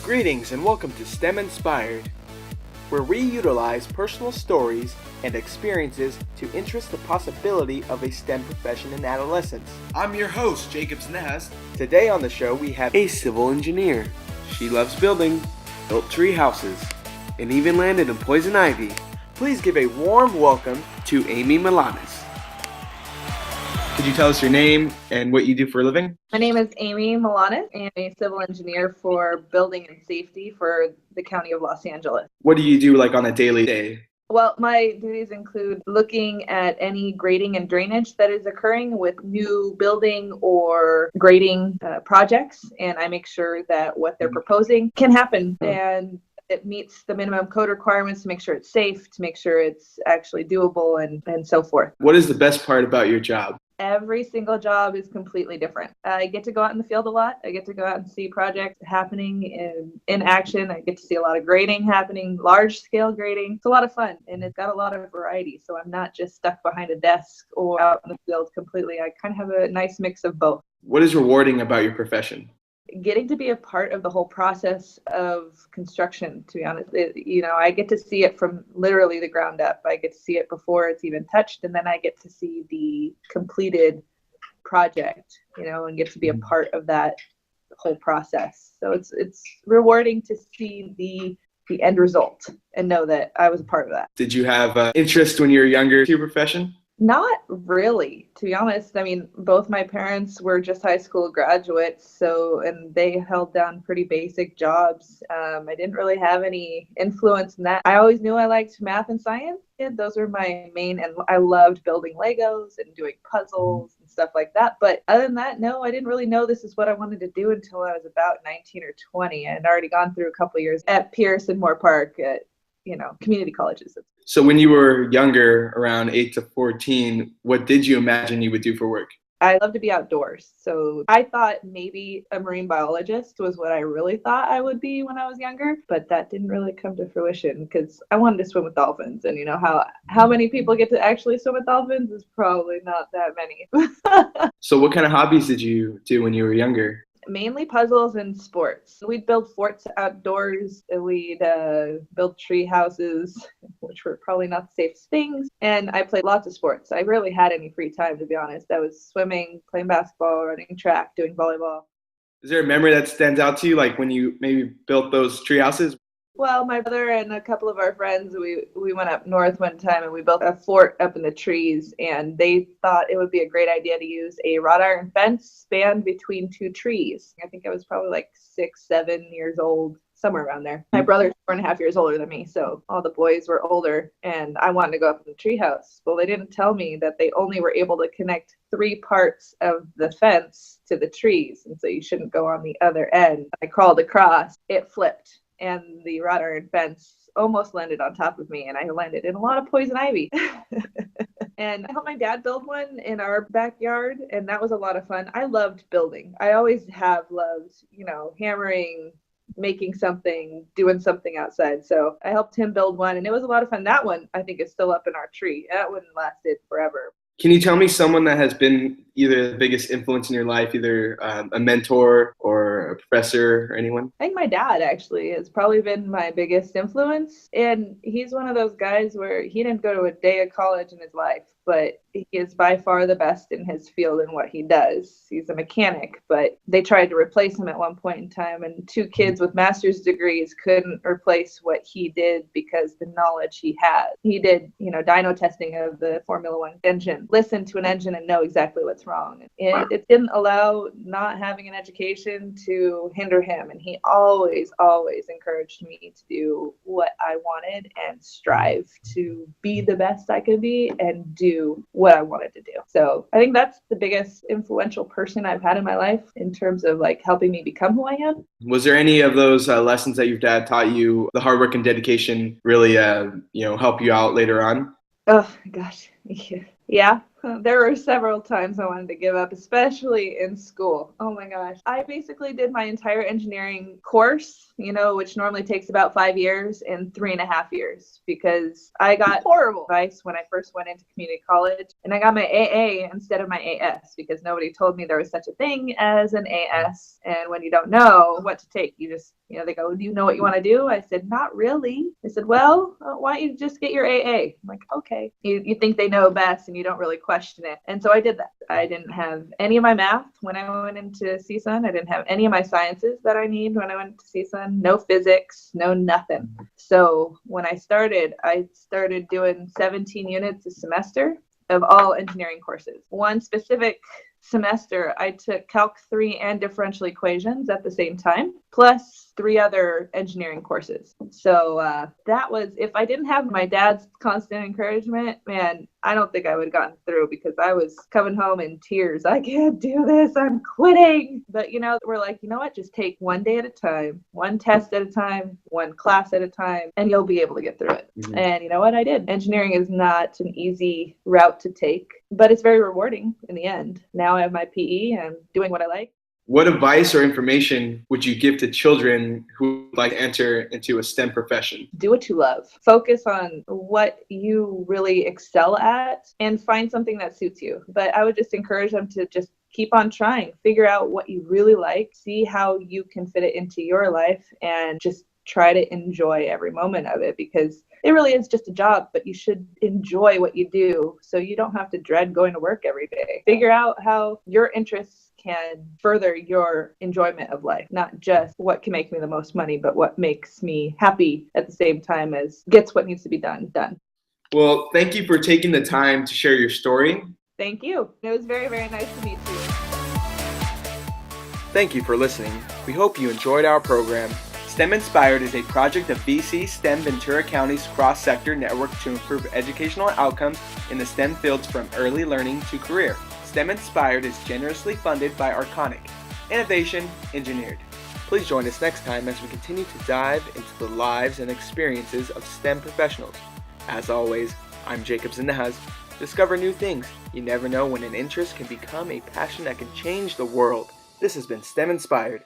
Greetings and welcome to STEM Inspired, where we utilize personal stories and experiences to interest the possibility of a STEM profession in adolescence. I'm your host, Jacobs Nest. Today on the show we have a civil engineer. She loves building, built tree houses, and even landed in poison ivy. Please give a warm welcome to Amy Milanes. Could you tell us your name and what you do for a living? My name is Amy Milanes, and I'm a civil engineer for building and safety for the County of Los Angeles. What do you do on a daily day? Well, my duties include looking at any grading and drainage that is occurring with new building or grading projects, and I make sure that what they're proposing can happen and it meets the minimum code requirements to make sure it's safe, to make sure it's actually doable, and so forth. What is the best part about your job? Every single job is completely different. I get to go out in the field a lot. I get to go out and see projects happening in action. I get to see a lot of grading happening, large scale grading. It's a lot of fun and it's got a lot of variety. So I'm not just stuck behind a desk or out in the field completely. I kind of have a nice mix of both. What is rewarding about your profession? Getting to be a part of the whole process of construction, to be honest. I get to see it from literally the ground up. I get to see it before it's even touched, and then I get to see the completed project, and get to be a part of that whole process. So it's rewarding to see the end result and know that I was a part of that. Did you have interest when you were younger to your profession? Not really, to be honest. I mean, both my parents were just high school graduates, and they held down pretty basic jobs. I didn't really have any influence in that. I always knew I liked math and science. Those were my main, and I loved building Legos and doing puzzles and stuff like that. But other than that, no, I didn't really know this is what I wanted to do until I was about 19 or 20. I had already gone through a couple of years at Pierce and Moore Park at community colleges. So when you were younger, around 8 to 14, what did you imagine you would do for work? I love to be outdoors. So I thought maybe a marine biologist was what I really thought I would be when I was younger, but that didn't really come to fruition because I wanted to swim with dolphins. And how many people get to actually swim with dolphins is probably not that many. So what kind of hobbies did you do when you were younger? Mainly puzzles and sports. We'd build forts outdoors. We'd build tree houses, which were probably not the safest things. And I played lots of sports. I rarely had any free time, to be honest. I was swimming, playing basketball, running track, doing volleyball. Is there a memory that stands out to you, like when you maybe built those tree houses? Well, my brother and a couple of our friends, we went up north one time and we built a fort up in the trees, and they thought it would be a great idea to use a wrought iron fence spanned between two trees. I think I was probably like 6, 7 years old, somewhere around there. My brother's 4.5 years older than me, so all the boys were older, and I wanted to go up in the treehouse. Well, they didn't tell me that they only were able to connect 3 parts of the fence to the trees, and so you shouldn't go on the other end. I crawled across, it flipped, and the wrought iron fence almost landed on top of me, and I landed in a lot of poison ivy. And I helped my dad build one in our backyard, and that was a lot of fun. I loved building. I always have loved, hammering, making something, doing something outside. So I helped him build one, and it was a lot of fun. That one, I think, is still up in our tree. That one lasted forever. Can you tell me someone that has been either the biggest influence in your life, either a mentor or a professor or anyone? I think my dad actually has probably been my biggest influence. And he's one of those guys where he didn't go to a day of college in his life, but he is by far the best in his field and what he does. He's a mechanic, but they tried to replace him at one point in time, and 2 kids with master's degrees couldn't replace what he did because the knowledge he had. He did, dyno testing of the Formula One engine, listen to an engine and know exactly what's wrong. And it didn't allow not having an education to hinder him. And he always, always encouraged me to do what I wanted and strive to be the best I could be and do what I wanted to do. So I think that's the biggest influential person I've had in my life in terms of helping me become who I am. Was there any of those lessons that your dad taught you, the hard work and dedication, really help you out later on? Oh gosh, yeah. There were several times I wanted to give up, especially in school. Oh my gosh. I basically did my entire engineering course, which normally takes about 5 years, in 3.5 years, because I got horrible advice when I first went into community college, and I got my AA instead of my AS because nobody told me there was such a thing as an AS. And when you don't know what to take, you just, they go, do you know what you want to do? I said, not really. They said, well, why don't you just get your AA? I'm like, okay. You think they know best and you don't really question it. And so I did that. I didn't have any of my math when I went into CSUN. I didn't have any of my sciences that I need when I went to CSUN. No physics, no nothing. So when I started doing 17 units a semester of all engineering courses. One specific semester, I took Calc 3 and differential equations at the same time, plus 3 other engineering courses. So that was, if I didn't have my dad's constant encouragement, man, I don't think I would have gotten through, because I was coming home in tears. I can't do this. I'm quitting. But, we're like, you know what? Just take one day at a time, one test at a time, one class at a time, and you'll be able to get through it. Mm-hmm. And you know what? I did. Engineering is not an easy route to take, but it's very rewarding in the end. Now I have my PE and I'm doing what I like. What advice or information would you give to children who would like to enter into a STEM profession? Do what you love. Focus on what you really excel at and find something that suits you. But I would just encourage them to just keep on trying. Figure out what you really like. See how you can fit it into your life, and just try to enjoy every moment of it, because it really is just a job, but you should enjoy what you do so you don't have to dread going to work every day. Figure out how your interests can further your enjoyment of life, not just what can make me the most money, but what makes me happy at the same time as gets what needs to be done. Well, thank you for taking the time to share your story. Thank you. It was very, very nice to meet you. Thank you for listening. We hope you enjoyed our program. STEM Inspired is a project of VC STEM Ventura County's cross-sector network to improve educational outcomes in the STEM fields from early learning to career. STEM Inspired is generously funded by Arconic. Innovation engineered. Please join us next time as we continue to dive into the lives and experiences of STEM professionals. As always, I'm Jacob Zinehas. Discover new things. You never know when an interest can become a passion that can change the world. This has been STEM Inspired.